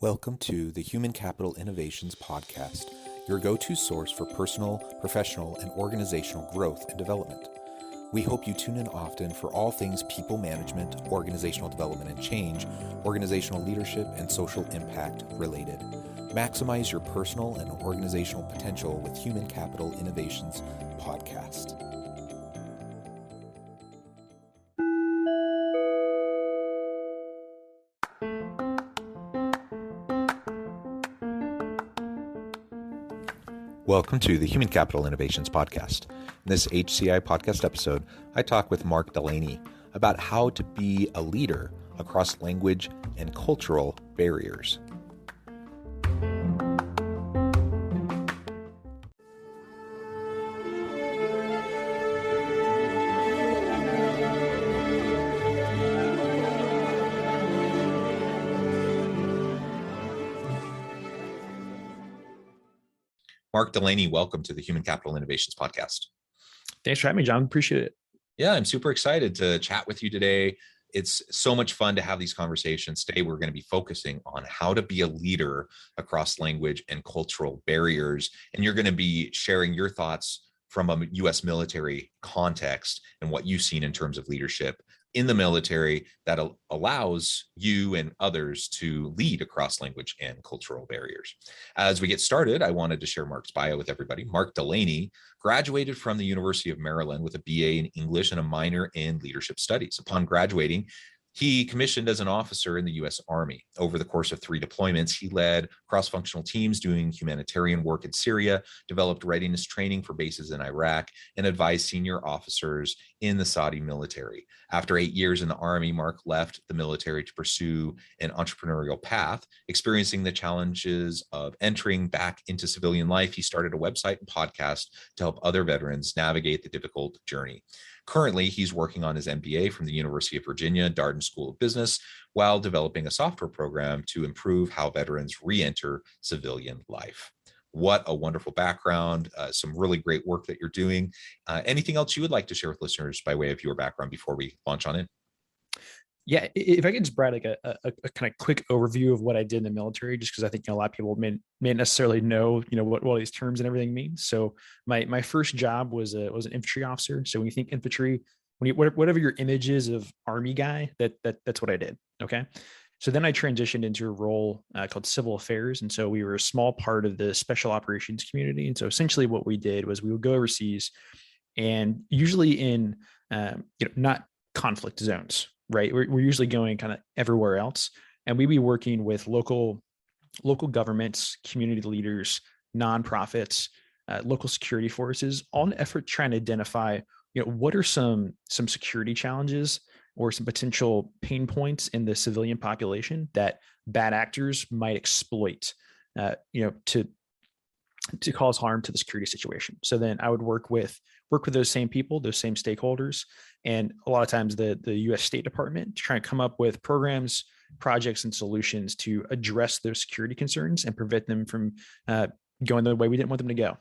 Welcome to the Human Capital Innovations Podcast, your go-to source for personal, professional, and organizational growth and development. We hope you tune in often for all things people management, organizational development and change, organizational leadership, and social impact related. Maximize your personal and organizational potential with Human Capital Innovations Podcast. Welcome to the Human Capital Innovations Podcast. In this HCI podcast episode, I talk with Mark Delaney about how to be a leader across language and cultural barriers. Mark Delaney, welcome to the Human Capital Innovations Podcast. Thanks for having me, John. Appreciate it. Yeah, I'm super excited to chat with you today. It's so much fun to have these conversations. Today, we're going to be focusing on how to be a leader across language and cultural barriers. And you're going to be sharing your thoughts from a U.S. military context and what you've seen in terms of leadership in the military that allows you and others to lead across language and cultural barriers. As we get started, I wanted to share Mark's bio with everybody. Mark Delaney graduated from the University of Maryland with a BA in English and a minor in leadership studies. Upon graduating, he commissioned as an officer in the U.S. Army. Over the course of 3 deployments, he led cross-functional teams doing humanitarian work in Syria, developed readiness training for bases in Iraq, and advised senior officers in the Saudi military. After 8 years in the Army, Mark left the military to pursue an entrepreneurial path. Experiencing the challenges of entering back into civilian life, he started a website and podcast to help other veterans navigate the difficult journey. Currently, he's working on his MBA from the University of Virginia, Darden School of Business, while developing a software program to improve how veterans re-enter civilian life. What a wonderful background, some really great work that you're doing. Anything else you would like to share with listeners by way of your background before we launch on in? Yeah, if I could just provide like a kind of quick overview of what I did in the military, just because I think a lot of people may necessarily know what all these terms and everything mean. So my first job was an infantry officer. So when you think infantry, whatever your image is of Army guy, that's what I did. Okay. So then I transitioned into a role called civil affairs. And so we were a small part of the special operations community. And so essentially what we did was we would go overseas and usually in, not conflict zones, right? We're usually going kind of everywhere else. And we'd be working with local governments, community leaders, nonprofits, local security forces, all in an effort trying to identify, what are some security challenges or some potential pain points in the civilian population that bad actors might exploit, to cause harm to the security situation. So then I would work with those same people, those same stakeholders, and a lot of times the U.S. State Department to try and come up with programs, projects, and solutions to address those security concerns and prevent them from going the way we didn't want them to go.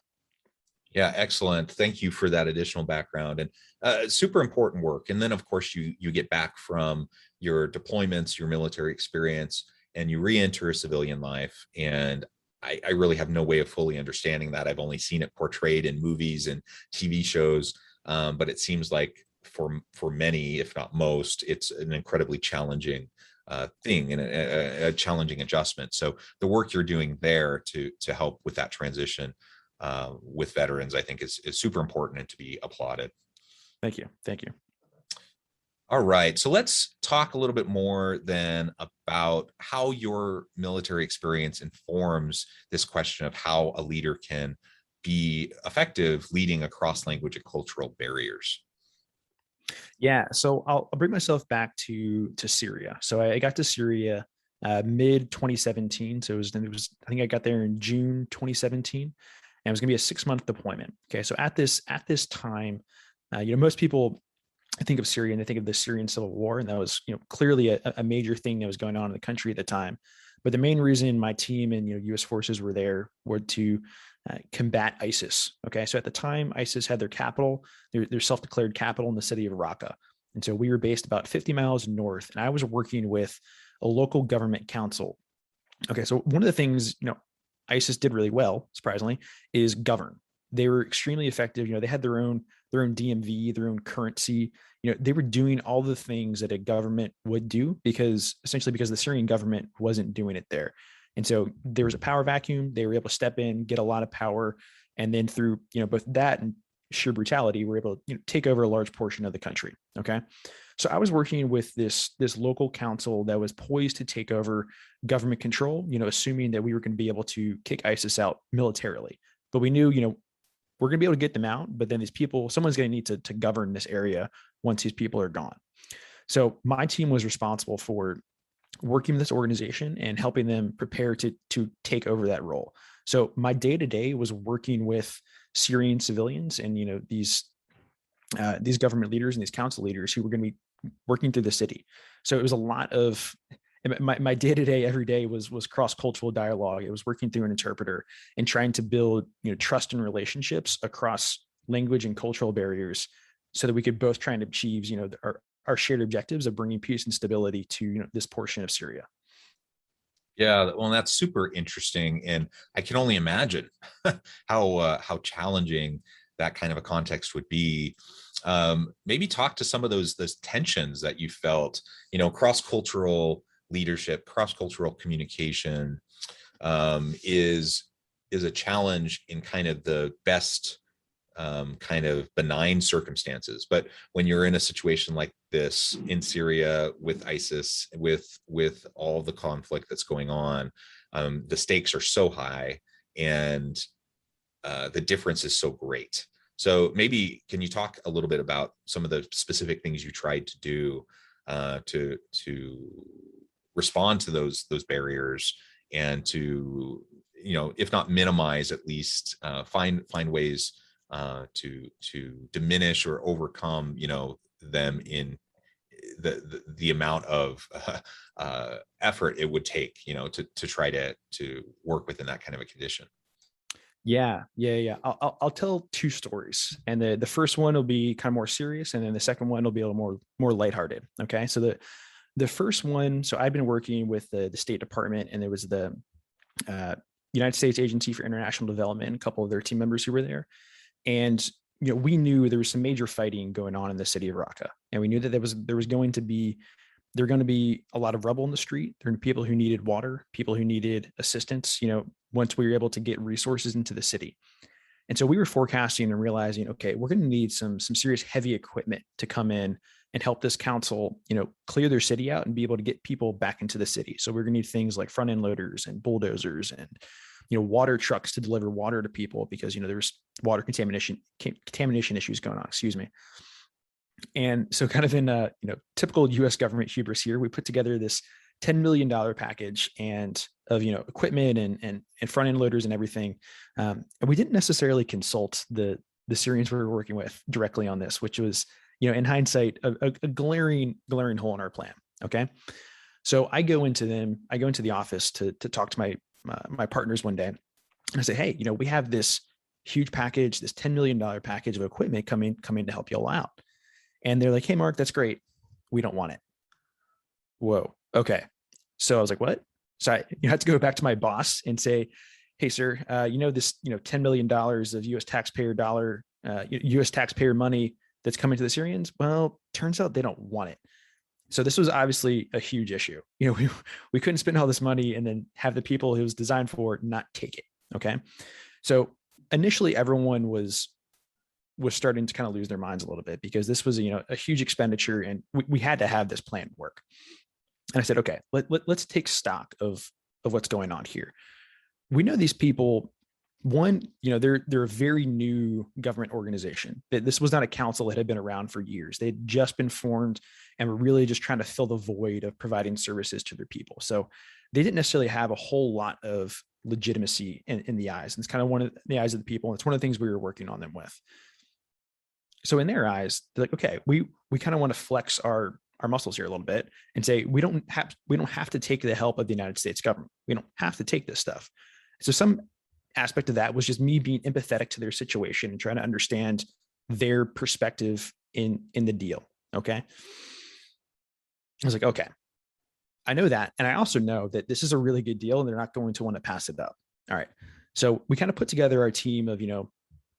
Yeah, excellent. Thank you for that additional background and super important work. And then, of course, you get back from your deployments, your military experience, and you re-enter civilian life. And I really have no way of fully understanding that. I've only seen it portrayed in movies and TV shows, but it seems like for many, if not most, it's an incredibly challenging thing and a challenging adjustment. So the work you're doing there to help with that transition with veterans, I think is super important and to be applauded. Thank you. All right. So let's talk a little bit more then about how your military experience informs this question of how a leader can be effective leading across language and cultural barriers. Yeah. So I'll bring myself back to Syria. So I got to Syria mid 2017. So it was I think I got there in June 2017, and it was going to be a 6-month deployment. Okay. So at this time, most people think of Syria and they think of the Syrian civil war, and that was clearly a major thing that was going on in the country at the time. But the main reason my team and U.S. forces were there were to combat ISIS. Okay, so at the time, ISIS had their capital, their self-declared capital in the city of Raqqa, and so we were based about 50 miles north. And I was working with a local government council Okay, so one of the things, ISIS did really well, surprisingly, is govern. They were extremely effective. They had their own DMV, their own currency. They were doing all the things that a government would do because the Syrian government wasn't doing it there. And so there was a power vacuum. They were able to step in, get a lot of power, and then through both that and sheer brutality, were able to take over a large portion of the country. Okay, so I was working with this local council that was poised to take over government control, assuming that we were going to be able to kick ISIS out militarily. But we knew, we're going to be able to get them out, but then these people, someone's going to need to govern this area once these people are gone. So my team was responsible for working with this organization and helping them prepare to take over that role. So my day to day was working with Syrian civilians and these government leaders and these council leaders who were going to be working through the city. So it was a lot of my day to day every day was cross cultural dialogue. It was working through an interpreter and trying to build trust and relationships across language and cultural barriers, so that we could both try and achieve our shared objectives of bringing peace and stability to this portion of Syria. Yeah, well, that's super interesting, and I can only imagine how challenging that kind of a context would be. Maybe talk to some of those tensions that you felt, cross cultural leadership, cross cultural communication is a challenge in kind of the best kind of benign circumstances. But when you're in a situation like this in Syria with ISIS, with all the conflict that's going on, the stakes are so high, and the difference is so great. So maybe can you talk a little bit about some of the specific things you tried to do to respond to those barriers, and to, if not minimize, at least find ways to diminish or overcome, them in the amount of effort it would take, to try to work within that kind of a condition. Yeah. I'll tell two stories, and the first one will be kind of more serious, and then the second one will be a little more lighthearted. Okay, so the first one, so I've been working with the State Department, and there was the United States Agency for International Development, a couple of their team members who were there, and we knew there was some major fighting going on in the city of Raqqa, and we knew that there was going to be a lot of rubble in the street. There were people who needed water, people who needed assistance, once we were able to get resources into the city. And so we were forecasting and realizing, okay, we're going to need some serious heavy equipment to come in and help this council, clear their city out and be able to get people back into the city. So we're going to need things like front end loaders and bulldozers and, water trucks to deliver water to people, because, there's water contamination issues going on, excuse me. And so kind of in typical US government hubris here, we put together this $10 million package and of, equipment and front end loaders and everything. And we didn't necessarily consult the Syrians we were working with directly on this, which was, in hindsight, a glaring hole in our plan. Okay. So I go into the office to talk to my partners one day, and I say, hey, we have this huge package, this $10 million package of equipment coming to help you all out. And they're like, hey, Mark, that's great. We don't want it. Whoa. Okay. So I was like, what? So I had to go back to my boss and say, hey, sir, this, $10 million of US taxpayer money that's coming to the Syrians. Well, turns out they don't want it. So this was obviously a huge issue. We couldn't spend all this money and then have the people it was designed for not take it. Okay. So initially everyone was starting to kind of lose their minds a little bit, because this was, a huge expenditure, and we had to have this plan work. And I said, okay, let's take stock of what's going on here. We know these people. One, they're a very new government organization. This was not a council that had been around for years. They had just been formed and were really just trying to fill the void of providing services to their people. So they didn't necessarily have a whole lot of legitimacy in the eyes. And it's kind of one of the eyes of the people. And it's one of the things we were working on them with. So in their eyes, they're like, okay, we kind of want to flex our muscles here a little bit and say, we don't have to take the help of the United States government. We don't have to take this stuff. So some aspect of that was just me being empathetic to their situation and trying to understand their perspective in the deal. Okay. I was like, okay, I know that. And I also know that this is a really good deal and they're not going to want to pass it up. All right. So we kind of put together our team of,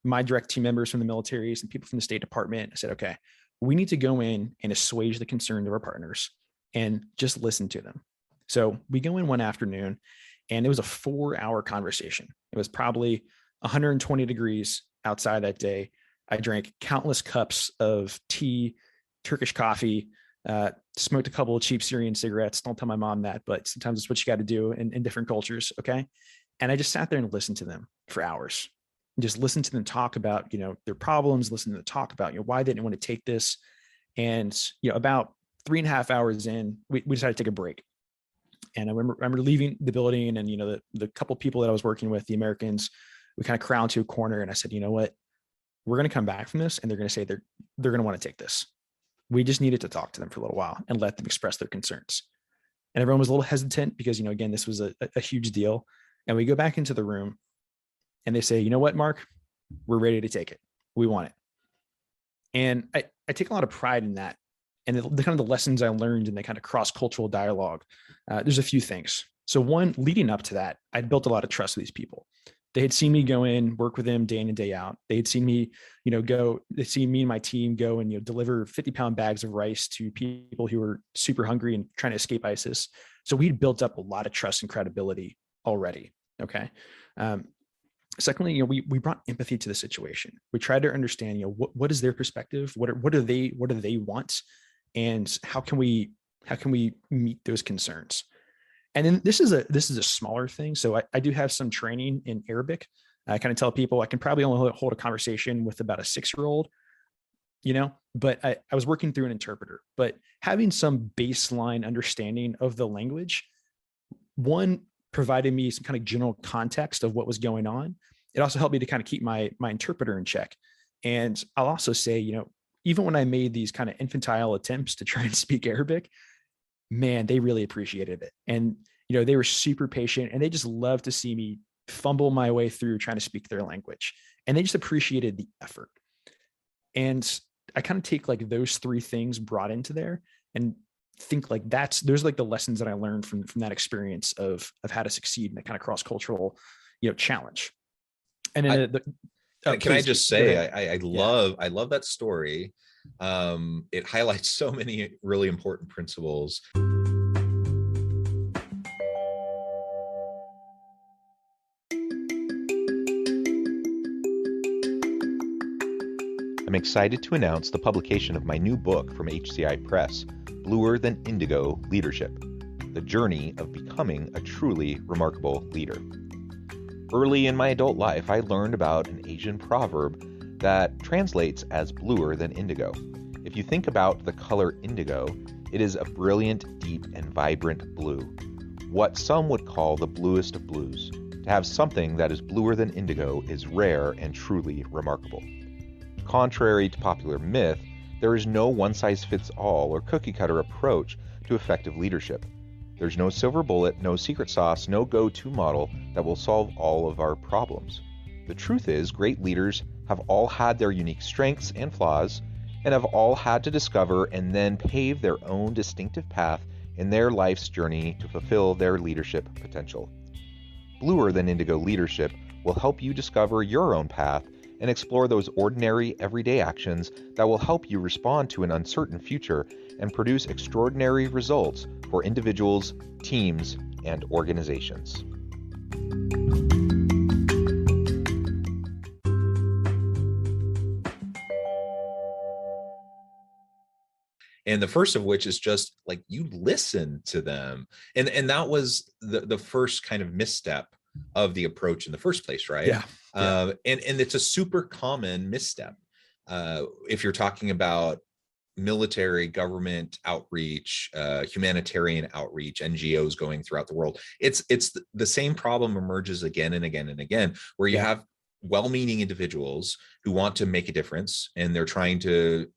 my direct team members from the militaries and people from the State Department. I said, okay, we need to go in and assuage the concerns of our partners and just listen to them. So we go in one afternoon and it was a 4-hour conversation. It was probably 120 degrees outside that day. I drank countless cups of tea, Turkish coffee, smoked a couple of cheap Syrian cigarettes. Don't tell my mom that, but sometimes it's what you got to do in different cultures. Okay. And I just sat there and listened to them for hours and just listen to them talk about, their problems, listen to them talk about, why they didn't want to take this. And, about 3.5 hours in, we decided to take a break. And I remember leaving the building and, the couple people that I was working with, the Americans, we kind of crowded to a corner and I said, you know what, we're going to come back from this and they're going to say they're going to want to take this. We just needed to talk to them for a little while and let them express their concerns. And everyone was a little hesitant because, again, this was a huge deal. And we go back into the room and they say, you know what, Mark, we're ready to take it. We want it. And I take a lot of pride in that. And the kind of the lessons I learned in the kind of cross-cultural dialogue, there's a few things. So one, leading up to that, I'd built a lot of trust with these people. They had seen me go in, work with them day in and day out. They had seen me, they'd seen me and my team go and, deliver 50-pound bags of rice to people who were super hungry and trying to escape ISIS. So we'd built up a lot of trust and credibility already. Okay. Secondly, we brought empathy to the situation. We tried to understand, what is their perspective? What do they want? And how can we meet those concerns? And then this is a smaller thing. So I do have some training in Arabic. I kind of tell people I can probably only hold a conversation with about a 6-year-old, but I was working through an interpreter. But having some baseline understanding of the language, one, provided me some kind of general context of what was going on. It also helped me to kind of keep my interpreter in check. And I'll also say, even when I made these kind of infantile attempts to try and speak Arabic, man, they really appreciated it. And, they were super patient and they just loved to see me fumble my way through trying to speak their language. And they just appreciated the effort. And I kind of take like those 3 things brought into there and think like those are like the lessons that I learned from that experience of how to succeed in that kind of cross-cultural, challenge. And then can I just say, I love that story. It highlights so many really important principles. I'm excited to announce the publication of my new book from HCI Press, Bluer Than Indigo Leadership, The Journey of Becoming a Truly Remarkable Leader. Early in my adult life, I learned about an Asian proverb that translates as bluer than indigo. If you think about the color indigo, it is a brilliant, deep, and vibrant blue, what some would call the bluest of blues. To have something that is bluer than indigo is rare and truly remarkable. Contrary to popular myth, there is no one-size-fits-all or cookie-cutter approach to effective leadership. There's no silver bullet, no secret sauce, no go-to model that will solve all of our problems. The truth is, great leaders have all had their unique strengths and flaws, and have all had to discover and then pave their own distinctive path in their life's journey to fulfill their leadership potential. Bluer Than Indigo Leadership will help you discover your own path and explore those ordinary, everyday actions that will help you respond to an uncertain future and produce extraordinary results for individuals, teams, and organizations. And the first of which is just like you listen to them. And that was the first kind of misstep of the approach in the first place, right? Yeah. And it's a super common misstep. If you're talking about military, government outreach, humanitarian outreach, NGOs going throughout the world, it's the same problem emerges again and again and again, where you have well-meaning individuals who want to make a difference, and they're trying to,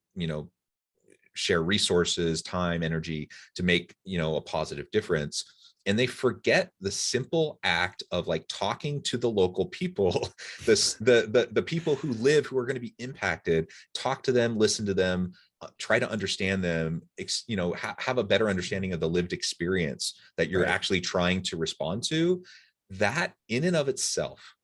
share resources, time, energy to make, a positive difference. And they forget the simple act of like talking to the local people, the people who live, who are going to be impacted, talk to them, listen to them, try to understand them, have a better understanding of the lived experience that you're Right. actually trying to respond to. That in and of itself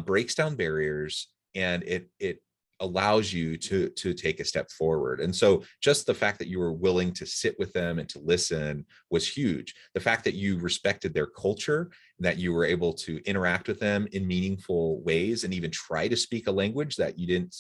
breaks down barriers, and it allows you to take a step forward. And so just the fact that you were willing to sit with them and to listen was huge. The fact that you respected their culture, that you were able to interact with them in meaningful ways, and even try to speak a language that you didn't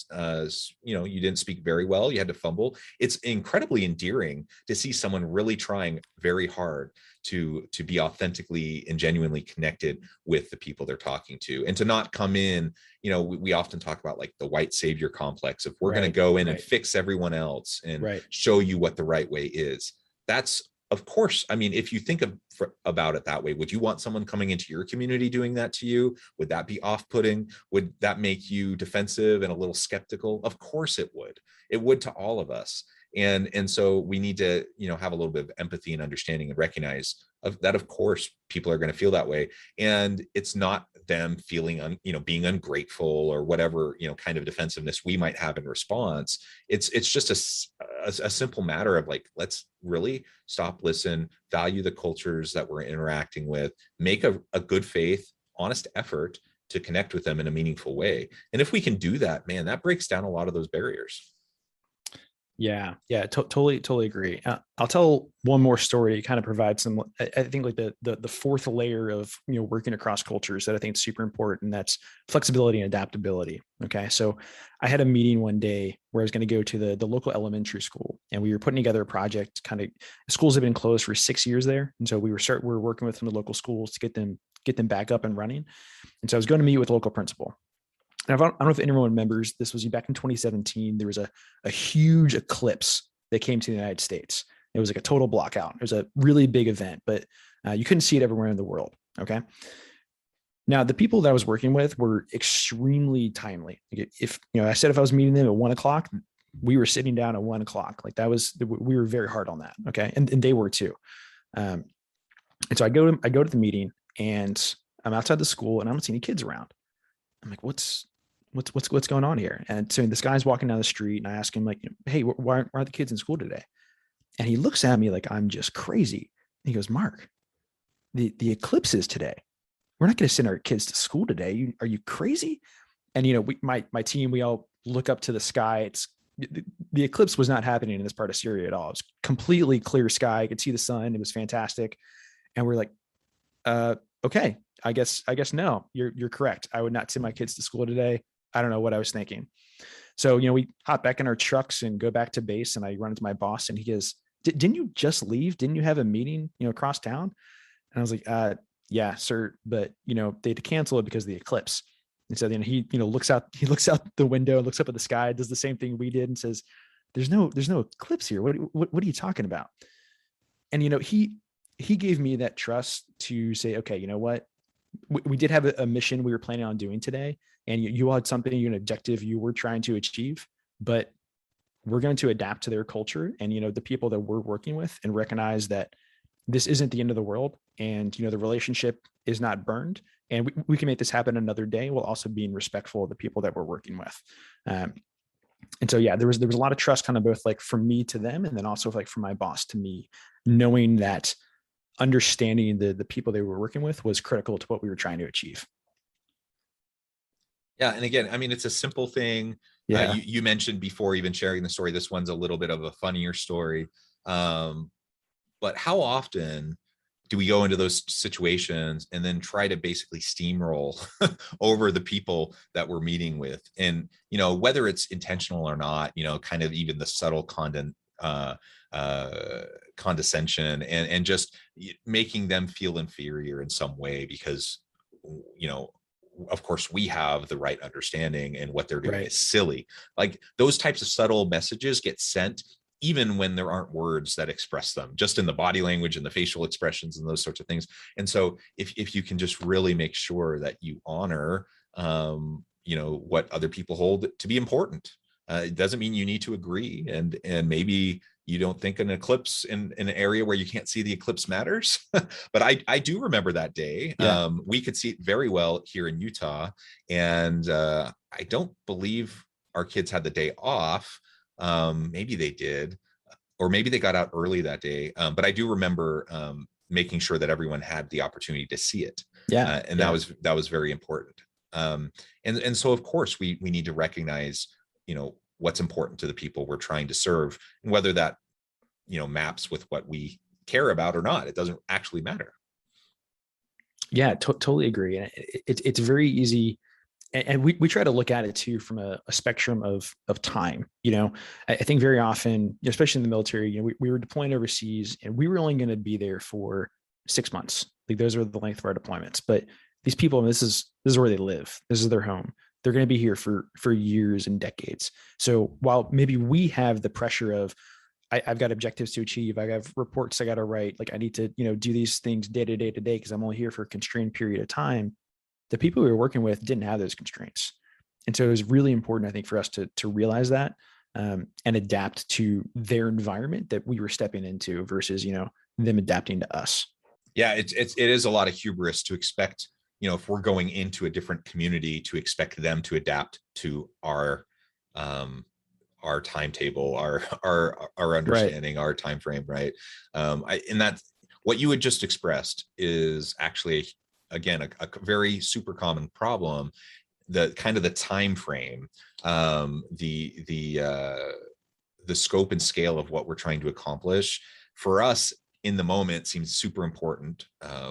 you didn't speak very well, you had to fumble. It's incredibly endearing to see someone really trying very hard to be authentically and genuinely connected with the people they're talking to, and to not come in, we often talk about like the white savior complex of we're going to Right. go in and Right. fix everyone else and Right. show you what the right way is. That's, of course, I mean, if you think about it that way, would you want someone coming into your community doing that to you? Would that be off-putting? Would that make you defensive and a little skeptical? Of course it would. It would to all of us. And so we need to have a little bit of empathy and understanding and recognize that of course people are going to feel that way, and it's not them feeling being ungrateful or whatever kind of defensiveness we might have in response. It's just a simple matter of like, let's really stop, listen, value the cultures that we're interacting with, make a good faith honest effort to connect with them in a meaningful way. And if we can do that, man, that breaks down a lot of those barriers. Yeah, yeah, totally agree. I'll tell one more story to kind of provide some. I think like the fourth layer of working across cultures that I think is super important. And that's flexibility and adaptability. Okay, so I had a meeting one day where I was going to go to the local elementary school, and we were putting together a project. Kind of schools have been closed for 6 years there, and so we were working with some of the local schools to get them back up and running. And so I was going to meet with the local principal. And I don't know if anyone remembers, this was back in 2017. There was a huge eclipse that came to the United States. It was like a total blackout. It was a really big event, but you couldn't see it everywhere in the world. Okay. Now, the people that I was working with were extremely timely. If I said if I was meeting them at 1 o'clock, we were sitting down at 1 o'clock. Like we were very hard on that. Okay, and they were too. And so I go to the meeting, and I'm outside the school, and I don't see any kids around. I'm like, what's going on here? And so this guy's walking down the street, and I ask him like, hey, why aren't the kids in school today? And he looks at me like I'm just crazy. And he goes, Mark, the eclipse is today. We're not going to send our kids to school today. Are you crazy? And my team, we all look up to the sky. It's the eclipse was not happening in this part of Syria at all. It was completely clear sky. I could see the sun. It was fantastic. And we're like, okay, I guess no, you're correct. I would not send my kids to school today. I don't know what I was thinking. So, we hop back in our trucks and go back to base, and I run into my boss, and he goes, didn't you just leave? Didn't you have a meeting, across town? And I was like, yeah, sir. But, they had to cancel it because of the eclipse. And so then he, looks out the window, looks up at the sky, does the same thing we did, and says, there's no eclipse here. What are you talking about? And, he gave me that trust to say, okay, you know what? We did have a mission we were planning on doing today, and you had something, an objective you were trying to achieve, but we're going to adapt to their culture and, the people that we're working with, and recognize that this isn't the end of the world. And, the relationship is not burned, and we can make this happen another day while also being respectful of the people that we're working with. And so, yeah, there was a lot of trust kind of both like from me to them, and then also like from my boss to me, knowing that understanding the people they were working with was critical to what we were trying to achieve. Yeah. And again, I mean, it's a simple thing. Yeah. You mentioned before even sharing the story, this one's a little bit of a funnier story. But how often do we go into those situations and then try to basically steamroll over the people that we're meeting with? And, whether it's intentional or not, kind of even the subtle condescension and just making them feel inferior in some way because, of course we have the right understanding and what they're doing Right. is silly. Like those types of subtle messages get sent even when there aren't words that express them, just in the body language and the facial expressions and those sorts of things. And so if you can just really make sure that you honor, what other people hold to be important, it doesn't mean you need to agree. And maybe you don't think an eclipse in an area where you can't see the eclipse matters. But I do remember that day. Yeah. We could see it very well here in Utah. And I don't believe our kids had the day off. Maybe they did, or maybe they got out early that day. But I do remember making sure that everyone had the opportunity to see it. Yeah. And that was very important. And so of course we need to recognize, what's important to the people we're trying to serve, and whether that, maps with what we care about or not. It doesn't actually matter. Yeah, totally agree. And it's very easy. And we try to look at it too from a spectrum of time. I think very often, especially in the military, we were deploying overseas and we were only going to be there for 6 months. Like those are the length of our deployments. But these people, this is where they live. This is their home. They're going to be here for years and decades. So while maybe we have the pressure of I've got objectives to achieve. I have reports I got to write. Like I need to, do these things day to day because I'm only here for a constrained period of time. The people we were working with didn't have those constraints. And so it was really important, I think, for us to realize that and adapt to their environment that we were stepping into versus, them adapting to us. Yeah, it is a lot of hubris to expect, if we're going into a different community, to expect them to adapt to our timetable, our understanding, right, our time frame, right? And that what you had just expressed is actually, again, a very super common problem. The kind of the time frame, the scope and scale of what we're trying to accomplish for us in the moment seems super important.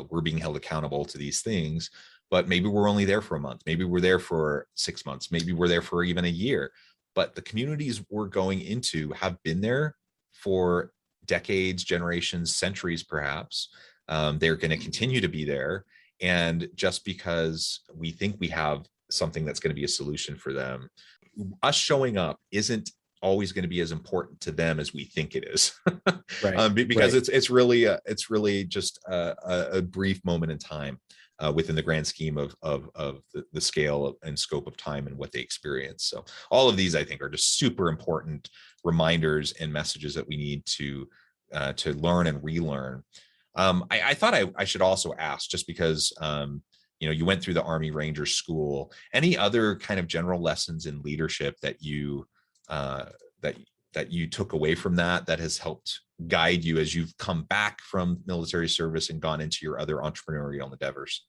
We're being held accountable to these things, but maybe we're only there for a month. Maybe we're there for 6 months. Maybe we're there for even a year. But the communities we're going into have been there for decades, generations, centuries, perhaps. They're going to continue to be there. And just because we think we have something that's going to be a solution for them, us showing up isn't always going to be as important to them as we think it is. Right. Because right, it's really just a brief moment in time within the grand scheme of the scale and scope of time and what they experience. So all of these, I think, are just super important reminders and messages that we need to learn and relearn. I thought I should also ask, just because you went through the Army Ranger School, any other kind of general lessons in leadership that you took away from that has helped guide you as you've come back from military service and gone into your other entrepreneurial endeavors?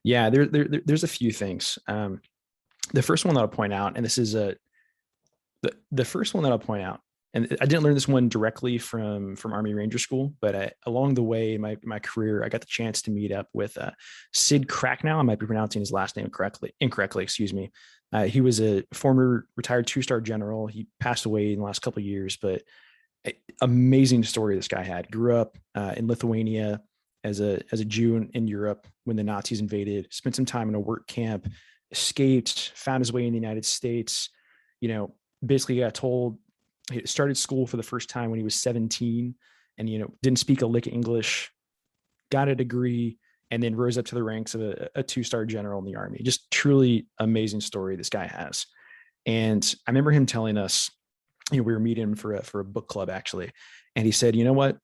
Yeah, there's a few things. The first one that I'll point out, and this is the first one that I'll point out, and I didn't learn this one directly from Army Ranger School, but along the way in my career, I got the chance to meet up with Sid Cracknell. I might be pronouncing his last name incorrectly. Excuse me. He was a former retired 2-star general. He passed away in the last couple of years, but amazing story this guy had. Grew up in Lithuania as a Jew in Europe when the Nazis invaded. Spent some time in a work camp, escaped, found his way in the United States. Basically got told. He started school for the first time when he was 17, and didn't speak a lick of English. Got a degree, and then rose up to the ranks of a 2-star general in the Army. Just truly amazing story this guy has. And I remember him telling us, we were meeting him for a book club actually, and he said, "You know what?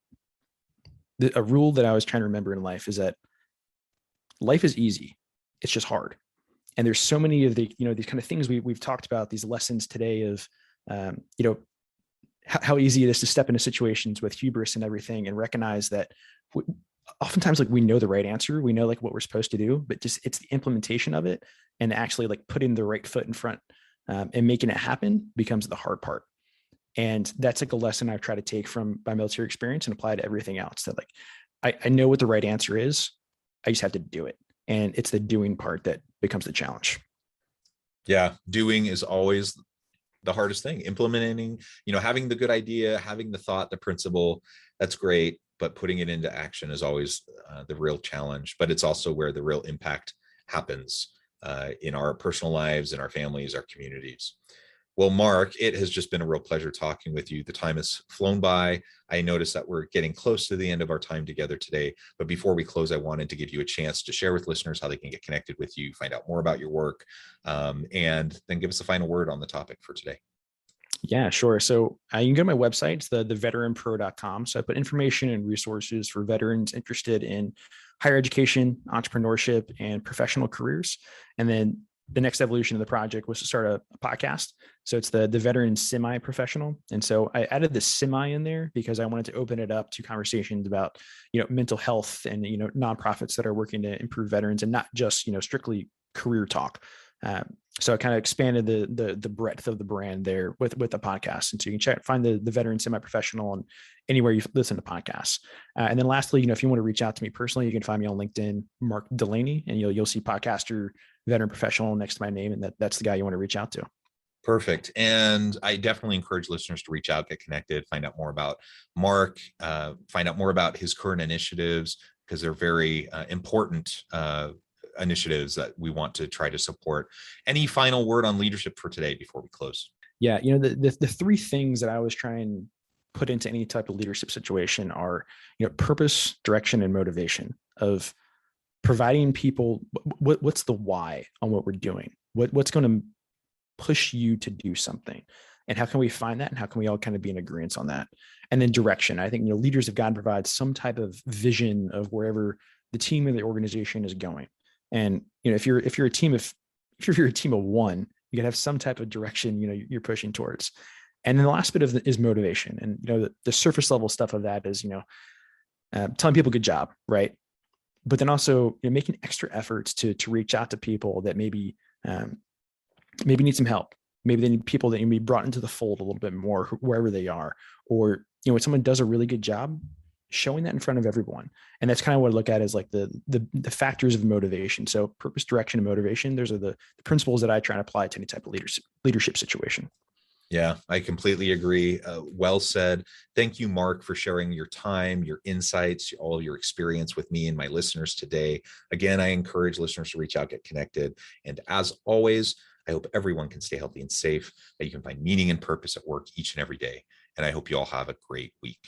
A rule that I was trying to remember in life is that life is easy. It's just hard." And there's so many of the these kind of things we've talked about, these lessons today of how easy it is to step into situations with hubris and everything, and recognize that oftentimes we know the right answer, we know what we're supposed to do, but just it's the implementation of it and actually putting the right foot in front and making it happen becomes the hard part. And that's a lesson I've tried to take from my military experience and apply to everything else, that I know what the right answer is. I just have to do it. And it's the doing part that becomes the challenge. Yeah. Doing is always the hardest thing. Implementing, having the good idea, having the thought, the principle, that's great. But putting it into action is always the real challenge. But it's also where the real impact happens in our personal lives, in our families, our communities. Well, Mark, it has just been a real pleasure talking with you. The time has flown by. I noticed that we're getting close to the end of our time together today. But before we close, I wanted to give you a chance to share with listeners how they can get connected with you, find out more about your work, and then give us a final word on the topic for today. Yeah, sure. So you can go to my website, it's the veteranpro.com. So I put information and resources for veterans interested in higher education, entrepreneurship, and professional careers. And then the next evolution of the project was to start a podcast. So it's the veteran semi-professional. And so I added the semi in there because I wanted to open it up to conversations about, mental health and, nonprofits that are working to improve veterans, and not just, strictly career talk. So I kind of expanded the breadth of the brand there with the podcast. And so you can find the veteran semi-professional and anywhere you listen to podcasts. And then lastly, if you want to reach out to me personally, you can find me on LinkedIn, Mark Delaney, and you'll see podcaster, veteran professional next to my name. And that's the guy you want to reach out to. Perfect. And I definitely encourage listeners to reach out, get connected, find out more about Mark, find out more about his current initiatives, because they're very important initiatives that we want to try to support. Any final word on leadership for today before we close? Yeah. The three things that I always try and put into any type of leadership situation are, purpose, direction, and motivation, of providing people what's the why on what we're doing, what's going to push you to do something, and how can we find that, and how can we all kind of be in agreement on that. And then direction. I think leaders have got to provide some type of vision of wherever the team or the organization is going. And if you're a team of one, you gotta have some type of direction you're pushing towards. And then the last bit is motivation. And the surface level stuff of that is telling people good job, right? But then also making extra efforts to reach out to people that maybe need some help. Maybe they need people that can be brought into the fold a little bit more wherever they are. Or when someone does a really good job, showing that in front of everyone. And that's kind of what I look at as like the factors of motivation. So purpose, direction, and motivation. Those are the principles that I try and apply to any type of leadership situation. Yeah, I completely agree. Well said. Thank you, Mark, for sharing your time, your insights, all your experience with me and my listeners today. Again, I encourage listeners to reach out, get connected. And as always, I hope everyone can stay healthy and safe, that you can find meaning and purpose at work each and every day. And I hope you all have a great week.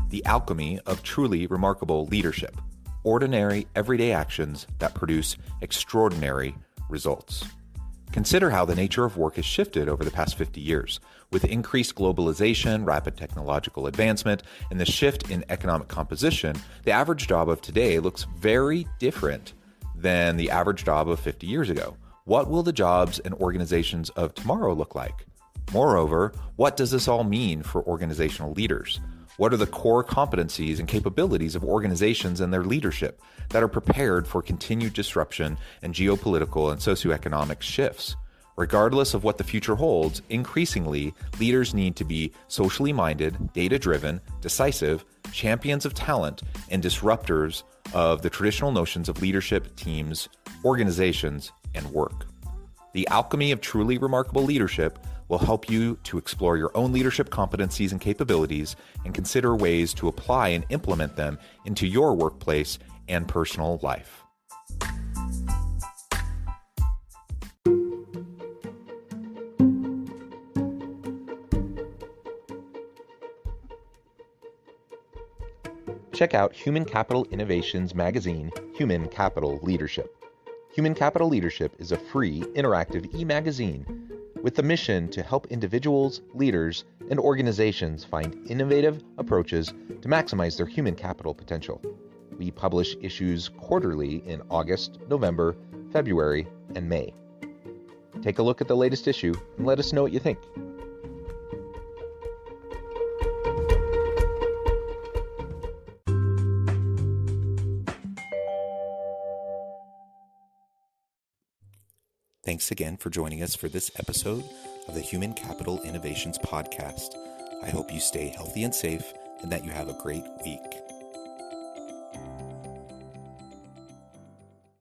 The alchemy of truly remarkable leadership. Ordinary, everyday actions that produce extraordinary results. Consider how the nature of work has shifted over the past 50 years. With increased globalization, rapid technological advancement, and the shift in economic composition, the average job of today looks very different than the average job of 50 years ago. What will the jobs and organizations of tomorrow look like? Moreover, what does this all mean for organizational leaders? What are the core competencies and capabilities of organizations and their leadership that are prepared for continued disruption and geopolitical and socioeconomic shifts? Regardless of what the future holds, increasingly, leaders need to be socially minded, data-driven, decisive, champions of talent, and disruptors of the traditional notions of leadership, teams, organizations, and work. The alchemy of truly remarkable leadership will help you to explore your own leadership competencies and capabilities and consider ways to apply and implement them into your workplace and personal life. Check out Human Capital Innovations magazine, Human Capital Leadership. Human Capital Leadership is a free, interactive e-magazine with the mission to help individuals, leaders, and organizations find innovative approaches to maximize their human capital potential. We publish issues quarterly in August, November, February, and May. Take a look at the latest issue and let us know what you think. Thanks again for joining us for this episode of the Human Capital Innovations Podcast. I hope you stay healthy and safe and that you have a great week.